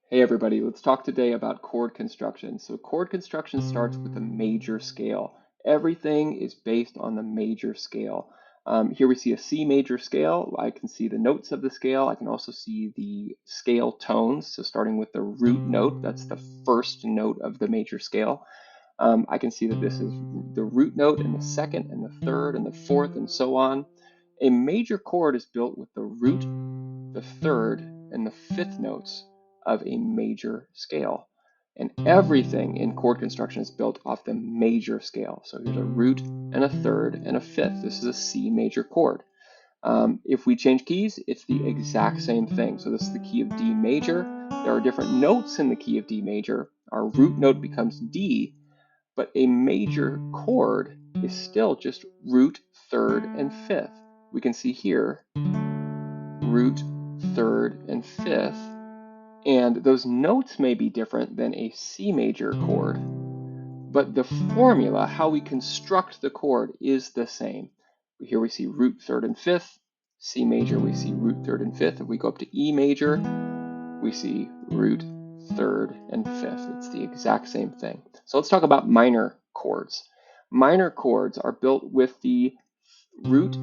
Hey everybody, let's talk today about chord construction. So chord construction starts with a major scale. Everything is based on the major scale. Here we see a C major scale. I can see the notes of the scale. I can also see the scale tones. So starting with the root note, that's the first note of the major scale. I can see that this is the root note and the second and the third and the fourth and so on. A major chord is built with the root, the third, and the fifth notes of a major scale. And everything in chord construction is built off the major scale. So here's a root and a third and a fifth. This is a C major chord. If we change keys, it's the exact same thing. So this is the key of D major. There are different notes in the key of D major. Our root note becomes D, but a major chord is still just root, third, and fifth. We can see here root, third, and fifth. And those notes may be different than a C major chord, but the formula, how we construct the chord, is the same. Here we see root, third, and fifth. C major, we see root, third, and fifth. If we go up to E major, we see root, third, and fifth. It's the exact same thing. So let's talk about minor chords. Minor chords are built with the root,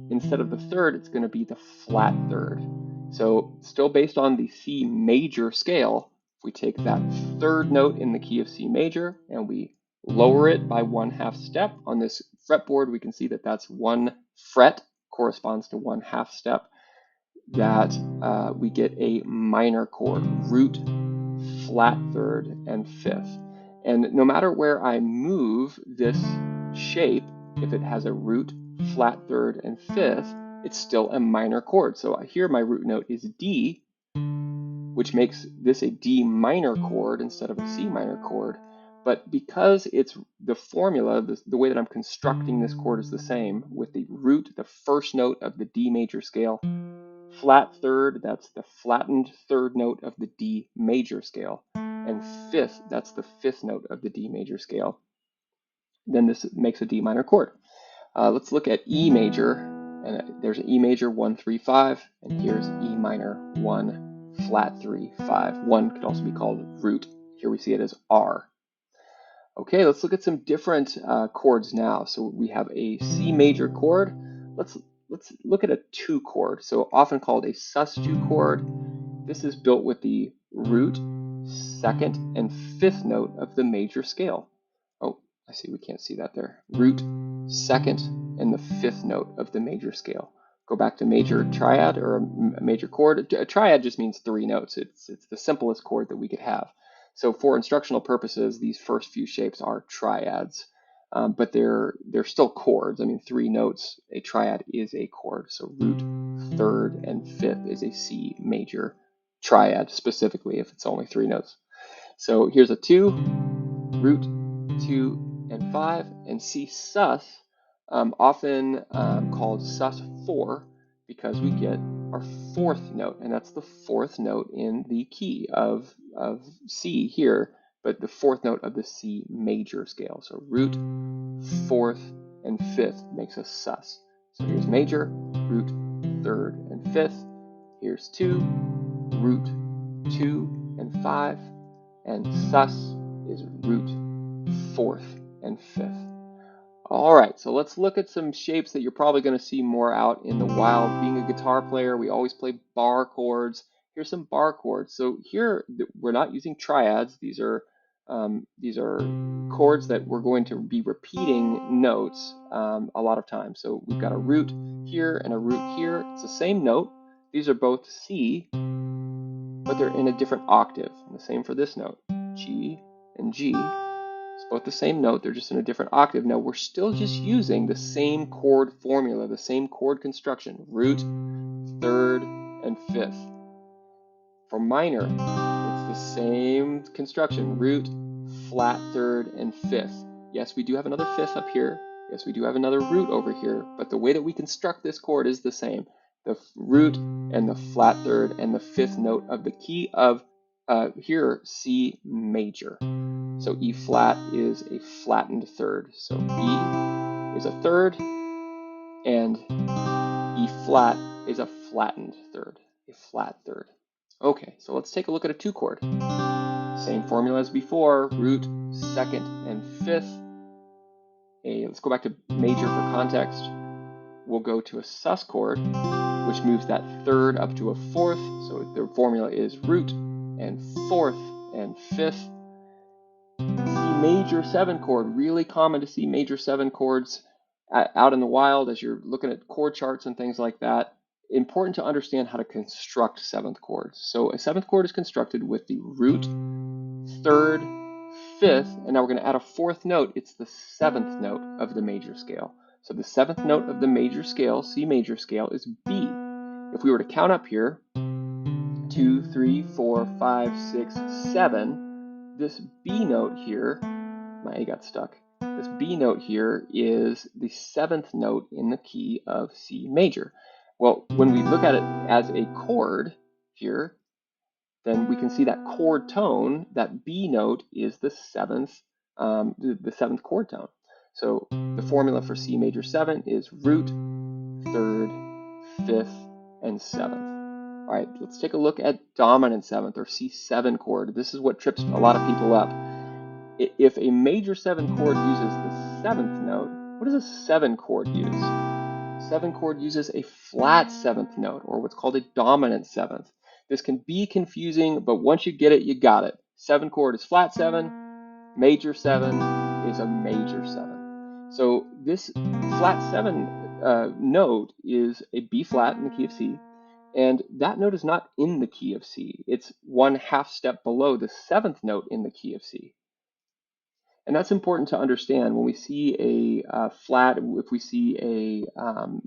instead of the third, it's going to be the flat third. So still based on the C major scale, if we take that third note in the key of C major and we lower it by 1/2 step on this fretboard, we can see that that's 1 fret corresponds to 1/2 step. That we get a minor chord, root, flat third, and fifth. And no matter where I move this shape, if it has a root, flat third, and fifth, it's still a minor chord. So here my root note is D, which makes this a D minor chord instead of a C minor chord. But because it's the formula, the way that I'm constructing this chord is the same, with the root, the first note of the D major scale, flat third, that's the flattened third note of the D major scale, and fifth, that's the fifth note of the D major scale. Then this makes a D minor chord. Let's look at E major, and there's an E major 1, 3, 5, and here's E minor 1, flat 3, 5. 1 could also be called root. Here we see it as R. Okay, let's look at some different chords now. So we have a C major chord. Let's look at a 2 chord, so often called a sus2 chord. This is built with the root, second, and fifth note of the major scale. Oh, I see, we can't see that there. Root, second, and the fifth note of the major scale. Go back to major triad or a major chord. A triad just means 3 notes. It's the simplest chord that we could have. So for instructional purposes, these first few shapes are triads, but they're still chords. I mean, 3 notes, a triad is a chord. So root, third, and fifth is a C major triad, specifically if it's only 3 notes. So here's a 2, root, 2, and 5, and C sus, often called sus4, because we get our 4th note, and that's the 4th note in the key of C here, but the 4th note of the C major scale. So root, 4th, and 5th makes us sus. So here's major, root, 3rd, and 5th. Here's 2, root, 2, and 5, and sus is root, 4th, and 5th. All right, so let's look at some shapes that you're probably going to see more out in the wild. Being a guitar player, we always play bar chords. Here's some bar chords. So here we're not using triads. These are chords that we're going to be repeating notes a lot of times. So we've got a root here and a root here. It's the same note. These are both C, but they're in a different octave. And the same for this note, G and G. It's both the same note, they're just in a different octave. Now we're still just using the same chord formula, the same chord construction, root, third, and fifth. For minor, it's the same construction, root, flat third, and fifth. Yes, we do have another fifth up here. Yes, we do have another root over here, but the way that we construct this chord is the same. The root and the flat third and the fifth note of the key of here, C major. So E flat is a flattened third. So E is a third, and E flat is a flattened third, a flat third. Okay, so let's take a look at a 2 chord. Same formula as before, root, second, and fifth. Let's go back to major for context. We'll go to a sus chord, which moves that third up to a fourth. So the formula is root and fourth and fifth. C major 7 chord, really common to see major 7 chords out in the wild as you're looking at chord charts and things like that. Important to understand how to construct 7th chords. So a 7th chord is constructed with the root, third, fifth, and now we're going to add a 4th note. It's the 7th note of the major scale. So the 7th note of the major scale, C major scale, is B. If we were to count up here, 2, 3, 4, 5, 6, 7, this B note here, my A got stuck. This B note here is the 7th note in the key of C major. Well, when we look at it as a chord here, then we can see that chord tone, that B note is the 7th chord tone. So the formula for C major 7 is root, third, fifth, and 7th. All right, let's take a look at dominant 7th or C7 chord. This is what trips a lot of people up. If a major 7 chord uses the 7th note, what does a 7 chord use? 7 chord uses a flat 7th note, or what's called a dominant 7th. This can be confusing, but once you get it, you got it. 7 chord is flat 7, major 7 is a major 7. So this flat 7 note is a B flat in the key of C, and that note is not in the key of C. It's 1/2 step below the 7th note in the key of C. And that's important to understand when we see a flat, if we see a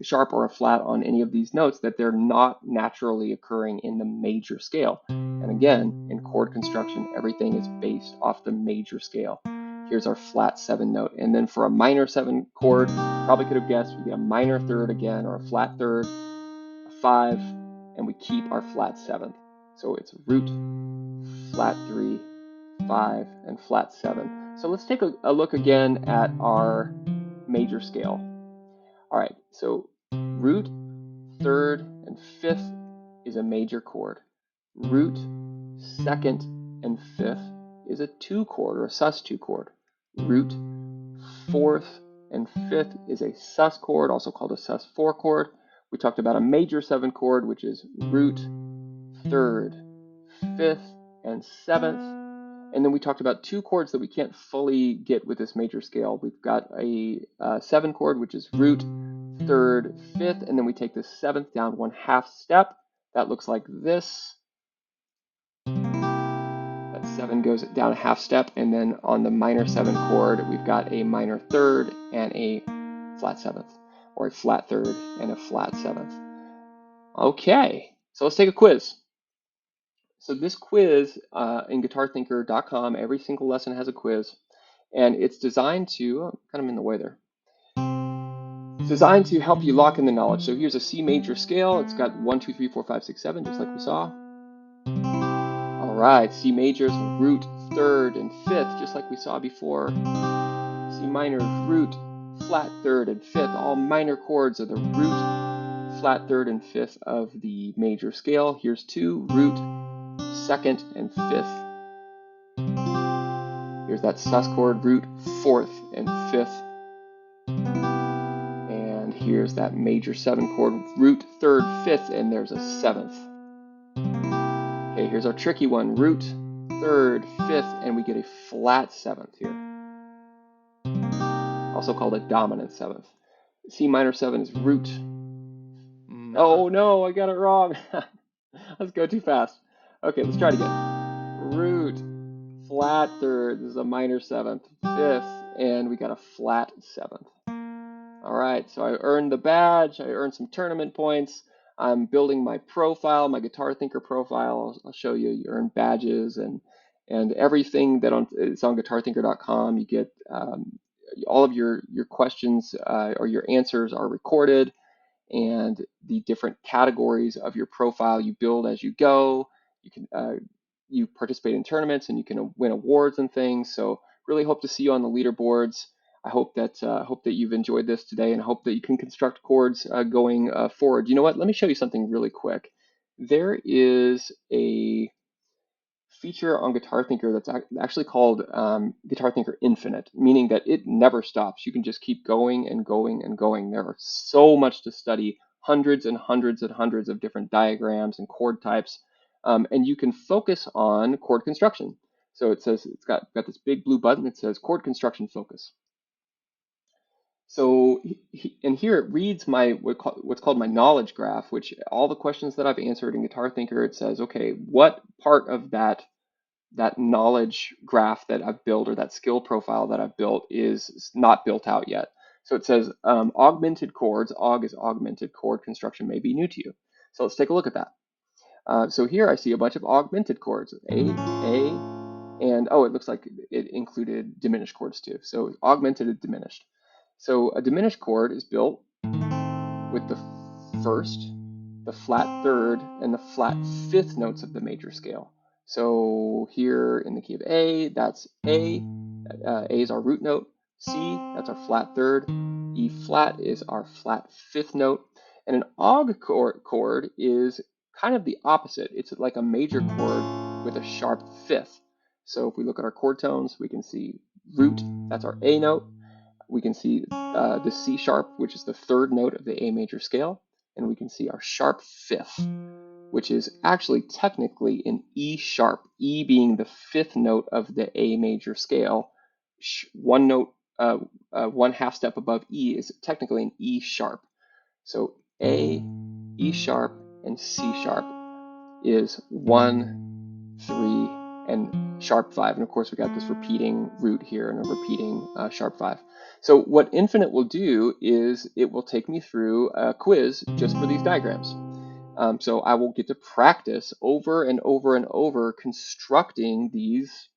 sharp or a flat on any of these notes, that they're not naturally occurring in the major scale. And again, in chord construction, everything is based off the major scale. Here's our flat 7 note. And then for a minor 7 chord, probably could have guessed, we get a minor third again, or a flat third, a 5, and we keep our flat 7th. So it's root, flat 3, 5, and flat 7. So let's take a look again at our major scale. All right, so root, third, and fifth is a major chord. Root, second, and fifth is a 2 chord or a sus 2 chord. Root, fourth, and fifth is a sus chord, also called a sus 4 chord. We talked about a major 7 chord, which is root, third, fifth, and 7th. And then we talked about 2 chords that we can't fully get with this major scale. We've got a 7 chord, which is root, third, fifth, and then we take the 7th down 1/2 step. That looks like this. That 7 goes down a 1/2 step, and then on the minor 7 chord, we've got a minor third and a flat 7th, or a flat third and a flat 7th. Okay, so let's take a quiz. So this quiz in guitarthinker.com, every single lesson has a quiz, and it's designed to, oh, kind of in the way there. It's designed to help you lock in the knowledge. So here's a C major scale. It's got 1, 2, 3, 4, 5, 6, 7, just like we saw. All right, C major's root, third, and fifth, just like we saw before. C minor's root, flat third, and fifth. All minor chords are the root, flat third, and fifth of the major scale. Here's 2, root, second, and fifth. Here's that sus chord, root, fourth, and fifth. And here's that major 7 chord, root, third, fifth, and there's a 7th. Okay, here's our tricky one, root, third, fifth, and we get a flat 7th here. Also called a dominant 7th. C minor 7 is root. Oh no, I got it wrong. Let's go too fast. Okay, let's try it again. Root, flat third, this is a minor 7th, fifth, and we got a flat 7th. All right, so I earned the badge, I earned some tournament points. I'm building my profile, my Guitar Thinker profile. I'll show you, you earn badges and everything that it's on guitarthinker.com. You get all of your questions or your answers are recorded, and the different categories of your profile you build as you go. You can you participate in tournaments and you can win awards and things. So really hope to see you on the leaderboards. I hope that you've enjoyed this today, and hope that you can construct chords going forward. You know what? Let me show you something really quick. There is a feature on Guitar Thinker that's actually called Guitar Thinker Infinite, meaning that it never stops. You can just keep going and going and going. There are so much to study, hundreds and hundreds and hundreds of different diagrams and chord types, and you can focus on chord construction. So it says it's got this big blue button that says chord construction focus. So, and here it reads my what's called my knowledge graph, which all the questions that I've answered in Guitar Thinker, it says, okay, what part of that knowledge graph that I've built or that skill profile that I've built is not built out yet. So it says augmented chords, aug is augmented, chord construction may be new to you. So let's take a look at that. So here I see a bunch of augmented chords, A, and oh, it looks like it included diminished chords too. So augmented and diminished. So a diminished chord is built with the first, the flat third, and the flat fifth notes of the major scale. So here in the key of A, that's A. A is our root note. C, that's our flat third. E flat is our flat fifth note. And an aug chord is kind of the opposite. It's like a major chord with a sharp fifth. So if we look at our chord tones, we can see root, that's our A note. We can see the C sharp, which is the third note of the A major scale. And we can see our sharp fifth, which is actually technically an E sharp, E being the fifth note of the A major scale. One note, one half step above E is technically an E sharp. So A, E sharp, and C sharp is 1, 3, and sharp 5. And of course, we got this repeating root here and a repeating sharp 5. So what Infinite will do is it will take me through a quiz just for these diagrams. So I will get to practice over and over and over constructing these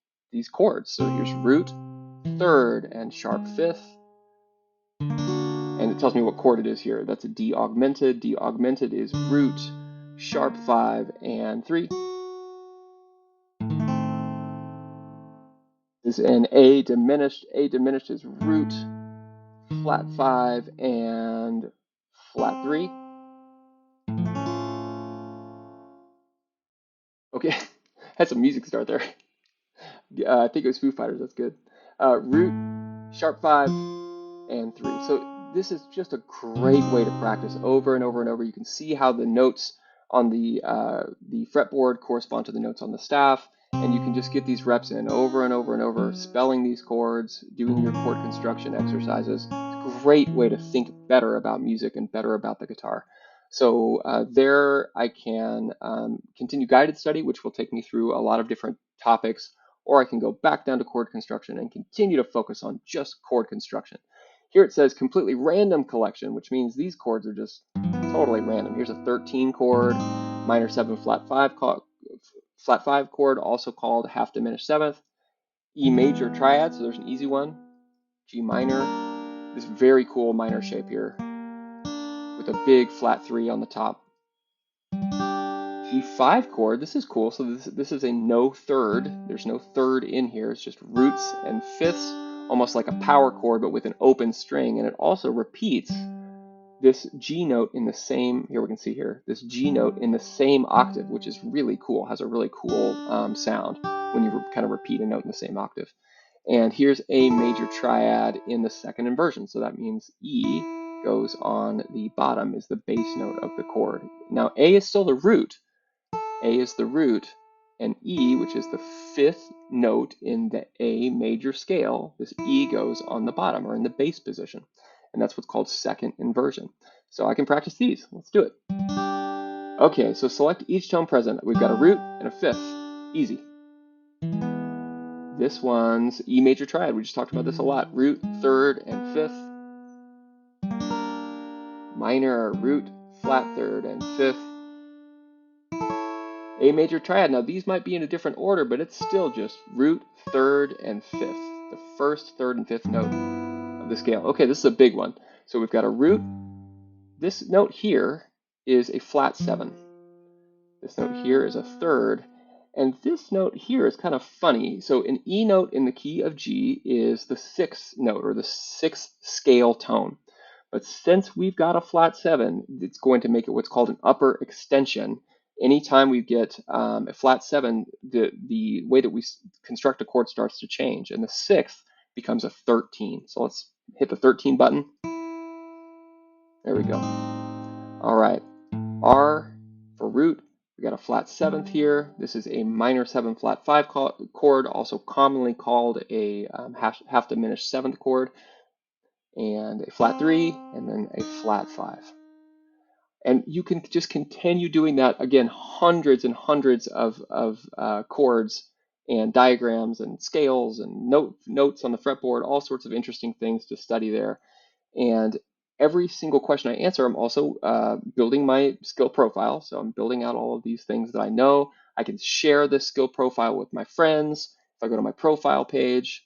chords. So here's root, third, and sharp fifth. And it tells me what chord it is here. That's a D augmented. D augmented is root, sharp 5, and 3. This is an A diminished. A diminished is root, flat 5, and flat 3. Okay, had some music start there. I think it was Foo Fighters, that's good. Root, sharp 5, and 3. So this is just a great way to practice over and over and over. You can see how the notes on the fretboard correspond to the notes on the staff, and you can just get these reps in over and over and over, spelling these chords, doing your chord construction exercises. It's a great way to think better about music and better about the guitar. So there I can continue guided study, which will take me through a lot of different topics, or I can go back down to chord construction and continue to focus on just chord construction. Here it says completely random collection, which means these chords are just totally random. Here's a 13 chord, minor 7 flat 5 chord, also called half diminished seventh. E major triad, so there's an easy one. G minor, this very cool minor shape here with a big flat 3 on the top. G5 chord, this is cool. So this is a no third. There's no third in here. It's just roots and fifths, almost like a power chord, but with an open string. And it also repeats this G note in the same, here we can see here, this G note in the same octave, which is really cool, has a really cool sound when you kind of repeat a note in the same octave. And here's a major triad in the second inversion. So that means E goes on the bottom, is the bass note of the chord. Now A is still the root. A is the root, and E, which is the fifth note in the A major scale, this E goes on the bottom or in the bass position. And that's what's called second inversion. So I can practice these. Let's do it. Okay, so select each tone present. We've got a root and a fifth. Easy. This one's E major triad. We just talked about this a lot. Root, third, and fifth. Minor, root, flat third, and fifth. A major triad. Now these might be in a different order, but it's still just root, third, and fifth. The first, third, and fifth note of the scale. Okay, this is a big one. So we've got a root. This note here is a flat 7. This note here is a third. And this note here is kind of funny. So an E note in the key of G is the 6th note, or the 6th scale tone. But since we've got a flat 7, it's going to make it what's called an upper extension. anytime we get a flat 7, the way that we construct a chord starts to change, and the 6th becomes a 13. So let's hit the 13 button. There we go. All right, R for root. We got a flat 7th here. This is a minor 7 flat 5 chord, also commonly called a half diminished 7th chord, and a flat 3, and then a flat 5. And you can just continue doing that, again, hundreds and hundreds of chords and diagrams and scales and notes on the fretboard, all sorts of interesting things to study there. And every single question I answer, I'm also building my skill profile. So I'm building out all of these things that I know. I can share this skill profile with my friends. If I go to my profile page,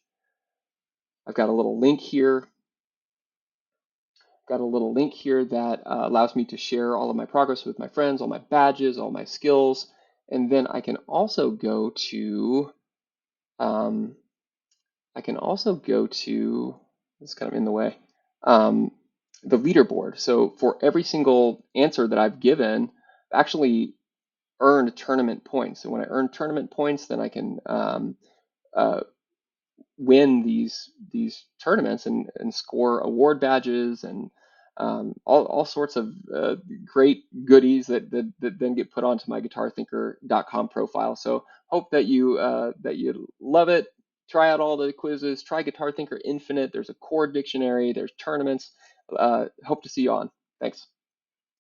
I've got a little link here. Got a little link here that allows me to share all of my progress with my friends, all my badges, all my skills. And then I can also go to, it's kind of in the way, the leaderboard. So for every single answer that I've given, I've actually earned tournament points. So when I earn tournament points, then I can win these tournaments and score award badges and all sorts of great goodies that then get put onto my guitarthinker.com profile. So hope that you love it. Try out all the quizzes. Try Guitar Thinker Infinite. There's a chord dictionary. There's tournaments. Hope to see you on. Thanks.